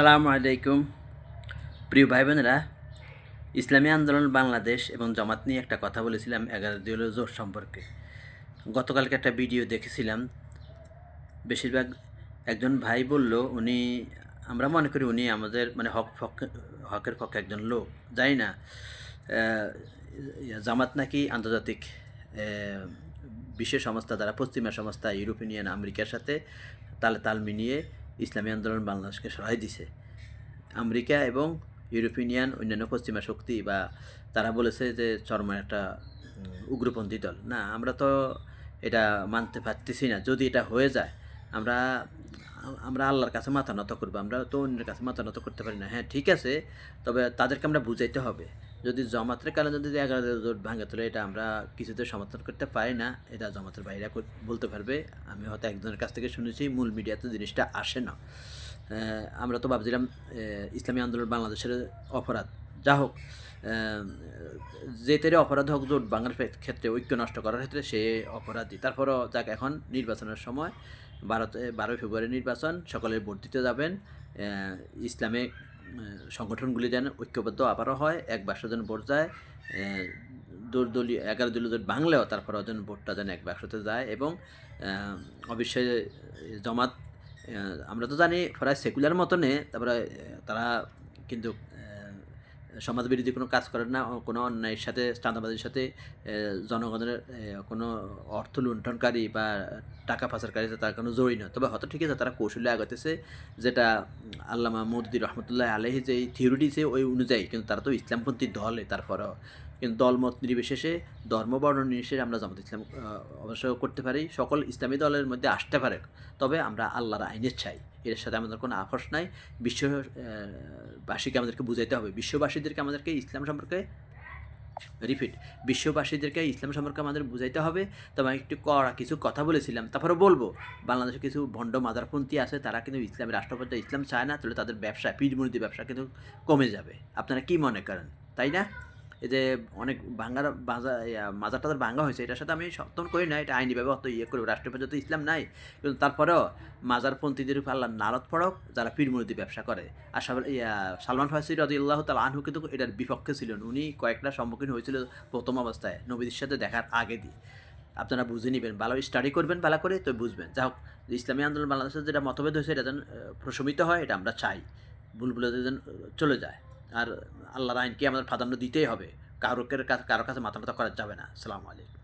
সালামু আলাইকুম প্রিয় ভাই বোনেরা। ইসলামী আন্দোলন বাংলাদেশ এবং জামাত নিয়ে একটা কথা বলেছিলাম 11 দলীয় জোট সম্পর্কে। গতকালকে একটা ভিডিও দেখেছিলাম। বেশিরভাগ একজন ভাই বলল আমরা মনে করি উনি আমাদের মানে হকের পক্ষে একজন লোক। জানি না জামাত নাকি আন্তর্জাতিক বিশ্ব সংস্থা দ্বারা পশ্চিমা সংস্থা ইউরোপিয়ান ইউনিয়ন আমেরিকার সাথে তালে তাল মিলিয়ে ইসলামী আন্দোলন বাংলাদেশকে সহায় দিছে। আমেরিকা এবং ইউরোপিয়ান ইউনিয়ন অন্যান্য পশ্চিমা শক্তি বা তারা বলেছে যে চরম একটা উগ্রপন্থী দল। না, আমরা তো এটা মানতে পারতেছি না। যদি এটা হয়ে যায় আমরা আমরা আল্লাহর কাছে মাথা নত করবো, আমরা তো অন্যের কাছে মাথা নত করতে পারি না। হ্যাঁ ঠিক আছে, তবে তাদেরকে আমরা বুঝাইতে হবে। যদি জমাতের কারণে যদি 11 জোট ভাঙে তোলে এটা আমরা কিছুতে সমর্থন করতে পারি না। এটা জমাতের বাইরে বলতে পারবে। আমি হয়তো একজনের কাছ থেকে শুনেছি, মূল মিডিয়াতে জিনিসটা আসে না। আমরা তো ভাবছিলাম ইসলামী আন্দোলন বাংলাদেশের অপরাধ। যা হোক, যে তেরে অপরাধ হোক, জোট ভাঙার ক্ষেত্রে ঐক্য নষ্ট করার ক্ষেত্রে সে অপরাধী। তারপরও যাক, এখন নির্বাচনের সময় 12 ফেব্রুয়ারি নির্বাচন, সকলে ভোট দিতে যাবেন। ইসলামে সংগঠনগুলি যেন ঐক্যবদ্ধ আবারও হয়, এক বাক্স যেন ভোট যায়। দলীয় 11 দলীয় জোট ভাঙলেও তারপরেও যেন ভোটটা যেন এক বাক্সতে যায়। এবং অবশ্যই জমাত, আমরা তো জানি প্রায় সেকুলার মতনে, তারপরে তারা কিন্তু সমাজবিরোধী কোনো কাজ করে না, কোনো অন্যায়ের সাথে, চাঁদাবাজির সাথে, জনগণের কোনো অর্থ লুণ্ঠনকারী বা টাকা পাচারকারী তার কোনো জড়িত নয়। তবে হয়তো ঠিক আছে, তারা কৌশলে আগাতেছে, যেটা আল্লামা মওদুদী রহমতুল্লাহ আলাইহি যে থিওরি দিয়েছে ওই অনুযায়ী। কিন্তু তারা তো ইসলামপন্থী দলে, তারপরেও কিন্তু দলমত নির্বিশেষে, ধর্মবর্ণ নির্বিশেষে আমরা জামাত ইসলাম অবশ্য করতে পারি, সকল ইসলামী দলের মধ্যে আসতে পারে। তবে আমরা আল্লাহর আইনের চাই, এর সাথে আমাদের কোনো আপোষ নাই। বিশ্ববাসীকে আমাদেরকে বুঝাইতে হবে, বিশ্ববাসীদেরকে আমাদেরকে ইসলাম সম্পর্কে বিশ্ববাসীদেরকে ইসলাম সম্পর্কে আমাদের বুঝাইতে হবে। তবে আমি একটু কড়া কিছু কথা বলেছিলাম, তারপরে বলবো বাংলাদেশে কিছু ভণ্ড মাদারপন্থী আছে, তারা কিন্তু ইসলামের রাষ্ট্রপতি ইসলাম চায় না, তাহলে তাদের ব্যবসা, পীরমুরিদি ব্যবসা কিন্তু কমে যাবে। আপনারা কি মনে করেন, তাই না? এই যে অনেক মাজার টাজার ভাঙা হয়েছে, এটার সাথে আমি সমর্থন করি না, এটা আইনিভাবে অত করবে, রাষ্ট্রীয় যত ইসলাম নাই। কিন্তু তারপরেও মাজারপন্থীদের উপর আল্লাহ নারদ পড়ক যারা পীরমুরিদি ব্যবসা করে। আর সালমান ফার্সি রাদিয়াল্লাহু তাআলা আনহু কিন্তু এটার বিপক্ষে ছিলেন। উনি কয়েকটা সম্মুখীন হয়েছিল প্রথম অবস্থায় নবীদের সাথে দেখার আগে দিয়ে। আপনারা বুঝে নেবেন, ভালো স্টাডি করবেন, ভালো করে তো বুঝবেন। যা হোক, ইসলামী আন্দোলন বাংলাদেশের যেটা মতভেদ হয়েছে এটা যেন প্রশমিত হয়, এটা আমরা চাই। ভুলগুলো যেন চলে যায়। আর আল্লাহর আইনকে আমাদের প্রাধান্য দিতেই হবে। কারো কাছে মাথা করা যাবে না। আসসালামু আলাইকুম।